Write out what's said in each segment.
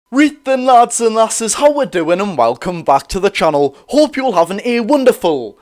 Right then, lads and lasses, how we're doing, and welcome back to the channel. Hope you're all having a wonderful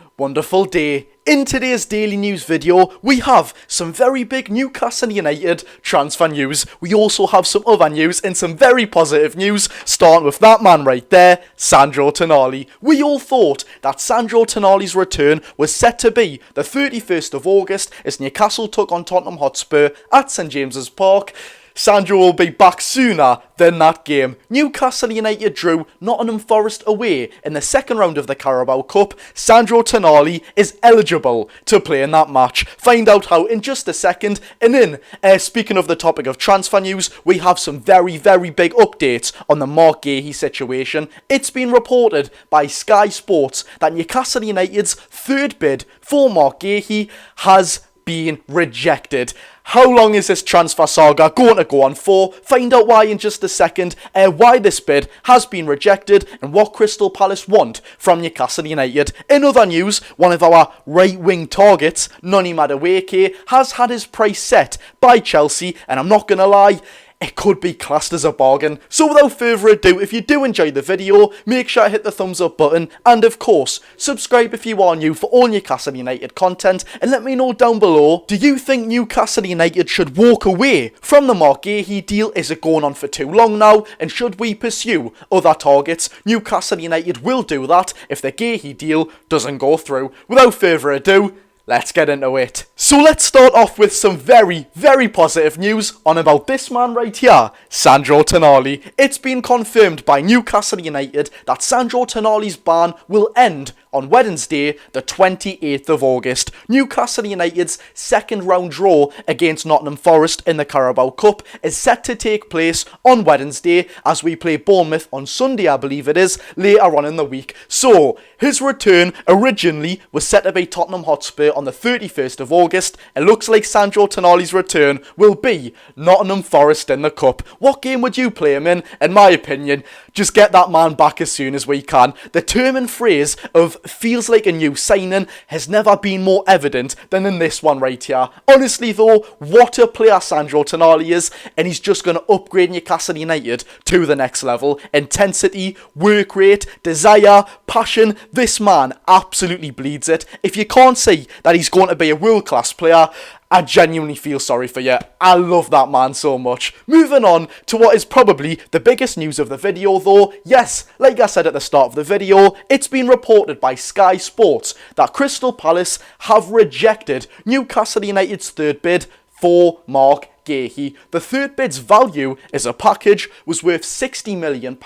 day. In today's daily news video, we have some very big Newcastle United transfer news. We also have some other news and some very positive news, starting with that man right there, Sandro Tonali. We all thought that Sandro Tonali's return was set to be the 31st of August as Newcastle took on Tottenham Hotspur at St James's Park. Sandro will be back sooner than that game. Newcastle United drew Nottingham Forest away in the second round of the Carabao Cup. Sandro Tonali is eligible to play in that match. Find out how in just a second. And then, speaking of the topic of transfer news, we have some very big updates on the Marc Guehi situation. It's been reported by Sky Sports that Newcastle United's third bid for Marc Guehi has been rejected. How long is this transfer saga going to go on for? Find out why in just a second, why this bid has been rejected and what Crystal Palace want from Newcastle United. In other news, one of our right-wing targets, Noni Madueke, has had his price set by Chelsea, and I'm not going to lie, it could be classed as a bargain. So without further ado, if you do enjoy the video, make sure to hit the thumbs up button, and of course, subscribe if you are new for all Newcastle United content, and let me know down below, do you think Newcastle United should walk away from the Marc Guehi deal? Is it going on for too long now, and should we pursue other targets? Newcastle United will do that if the Guehi deal doesn't go through. Without further ado, let's get into it. So let's start off with some very positive news on about this man right here, Sandro Tonali. It's been confirmed by Newcastle United that Sandro Tonali's ban will end on Wednesday, the 28th of August. Newcastle United's second round draw against Nottingham Forest in the Carabao Cup is set to take place on Wednesday as we play Bournemouth on Sunday, I believe it is, later on in the week. So, his return originally was set to be Tottenham Hotspur on the 31st of August. It looks like Sandro Tonali's return will be Nottingham Forest in the Cup. What game would you play him in? In my opinion, just get that man back as soon as we can. The term and phrase of feels like a new signing has never been more evident than in this one right here. Honestly though, what a player Sandro Tonali is, and he's just going to upgrade Newcastle United to the next level. Intensity, work rate, desire, passion, this man absolutely bleeds it. If you can't see that he's going to be a world-class player, I genuinely feel sorry for you. I love that man so much. Moving on to what is probably the biggest news of the video though. Yes, like I said at the start of the video, it's been reported by Sky Sports that Crystal Palace have rejected Newcastle United's third bid for Marc Guehi. The third bid's value as a package was worth £60 million,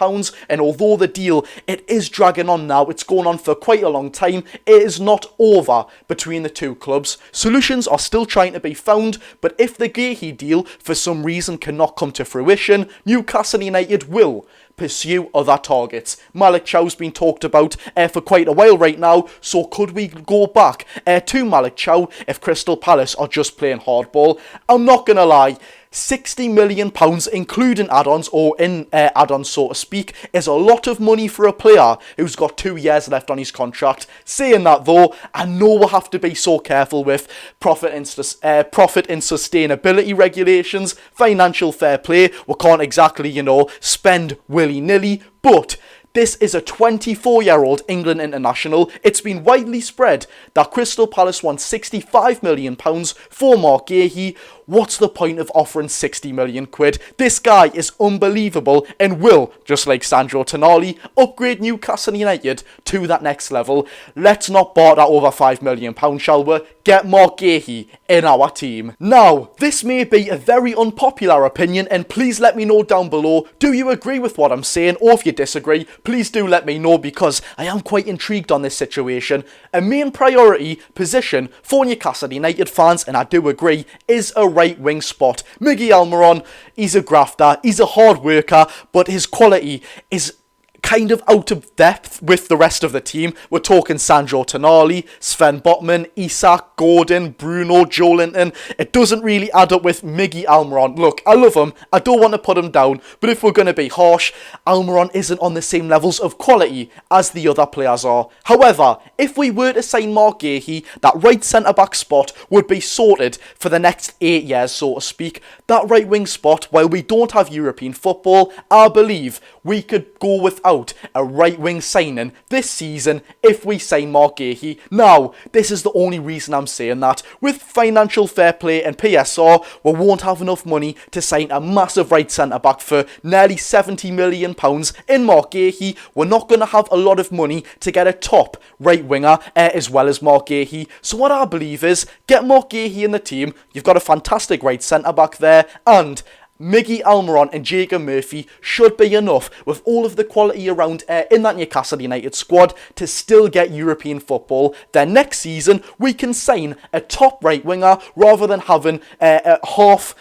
and although the deal, it is dragging on now, it's going on for quite a long time, it is not over between the two clubs. Solutions are still trying to be found, but if the Guehi deal for some reason cannot come to fruition, Newcastle United will pursue other targets. Malik Chow's been talked about for quite a while right now, so could we go back to Malik Chow if Crystal Palace are just playing hardball? I'm not gonna lie, £60 million including add-ons, or in add-ons so to speak, is a lot of money for a player who's got 2 years left on his contract. Saying that though, I know we'll have to be so careful with profit and sustainability regulations, financial fair play. We can't exactly, spend willy-nilly, but this is a 24-year-old England international. It's been widely spread that Crystal Palace wants £65 million for Marc Guehi. What's the point of offering 60 million quid? This guy is unbelievable and will, just like Sandro Tonali, upgrade Newcastle United to that next level. Let's not barter over £5 million, shall we? Get Marc Guehi in our team. Now, this may be a very unpopular opinion, and please let me know down below, do you agree with what I'm saying, or if you disagree, please do let me know, because I am quite intrigued on this situation. A main priority position for Newcastle United fans, and I do agree, is a right wing spot. Miguel Almiron, he's a grafter, he's a hard worker, but his quality is kind of out of depth with the rest of the team. We're talking Sandro Tonali, Sven Botman, Isak, Gordon, Bruno, Joelinton. It doesn't really add up with Miggy Almiron. Look, I love him. I don't want to put him down, but if we're going to be harsh, Almiron isn't on the same levels of quality as the other players are. However, if we were to sign Marc Guehi, that right centre-back spot would be sorted for the next 8 years, so to speak. That right-wing spot, while we don't have European football, I believe we could go without a right-wing signing this season if we sign Marc Guehi. Now, this is the only reason I'm saying that. With financial fair play and PSR, we won't have enough money to sign a massive right centre-back for nearly £70 million in Marc Guehi. We're not going to have a lot of money to get a top right-winger as well as Marc Guehi. So what I believe is, get Marc Guehi in the team. You've got a fantastic right centre-back there, and Miggy Almiron and Jacob Murphy should be enough with all of the quality around in that Newcastle United squad to still get European football. Then next season we can sign a top right winger rather than having a half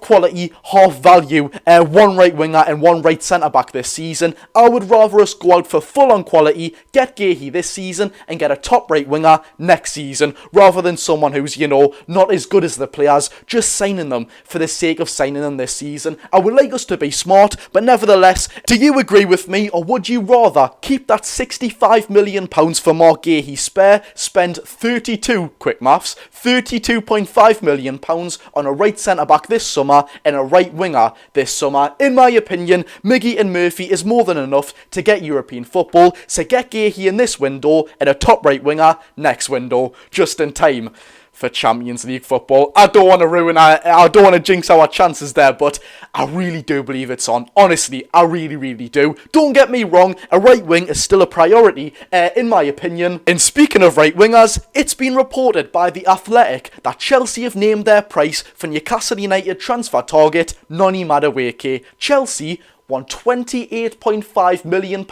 quality, half value, one right winger and one right centre back this season. I would rather us go out for full on quality, get Guehi this season and get a top right winger next season, rather than someone who's, you know, not as good as the players, just signing them for the sake of signing them this season. I would like us to be smart, but nevertheless, do you agree with me, or would you rather keep that £65 million for Marc Guehi spare, spend 32.5 million pounds on a right centre back this summer and a right winger this summer? In my opinion, Miggy and Murphy is more than enough to get European football, so get Guehi in this window and a top right winger next window, just in time for Champions League football. I don't want to jinx our chances there, but I really do believe it's on. Honestly, I really do. Don't get me wrong, a right wing is still a priority, in my opinion. And speaking of right wingers, it's been reported by The Athletic that Chelsea have named their price for Newcastle United transfer target Noni Madueke. Chelsea won £28.5 million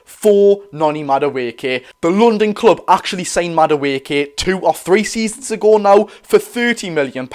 for Noni Madueke. The London club actually signed Madueke 2 or 3 seasons ago now for £30 million.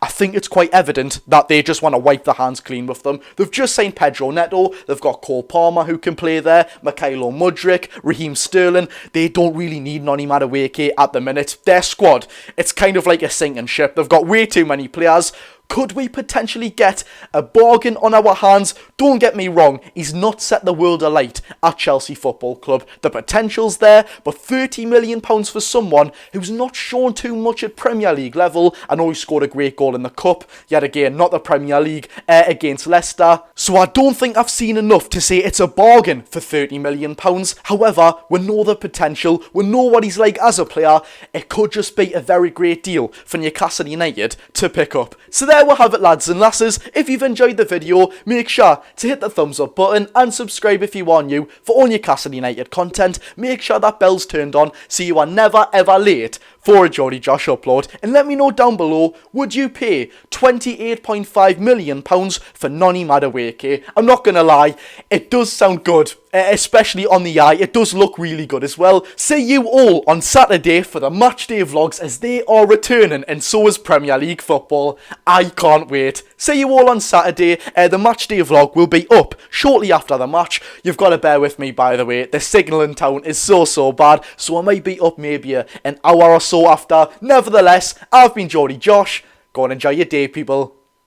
I think it's quite evident that they just want to wipe their hands clean with them. They've just signed Pedro Neto, they've got Cole Palmer who can play there, Mikhailo Mudryk, Raheem Sterling. They don't really need Noni Madueke at the minute. Their squad, it's kind of like a sinking ship. They've got way too many players. Could we potentially get a bargain on our hands? Don't get me wrong, he's not set the world alight at Chelsea Football Club. The potential's there, but £30 million for someone who's not shown too much at Premier League level. I know he scored a great goal in the Cup, yet again, not the Premier League, against Leicester. So I don't think I've seen enough to say it's a bargain for £30 million. However, we know the potential, we know what he's like as a player. It could just be a very great deal for Newcastle United to pick up. So there we have it, lads and lasses. If you've enjoyed the video, make sure to hit the thumbs up button and subscribe if you are new for all Newcastle United content. Make sure that bell's turned on so you are never ever late for a Geordie Josh upload. And let me know down below, would you pay £28.5 million for Noni Madueke? I'm not going to lie, it does sound good, especially on the eye. It does look really good as well. See you all on Saturday for the matchday vlogs as they are returning, and so is Premier League football. I can't wait. See you all on Saturday. The matchday vlog will be up shortly after the match. You've got to bear with me, by the way. The signal in town is so bad, so I might be up maybe an hour or so after. Nevertheless, I've been Geordie Josh. Go and enjoy your day, people.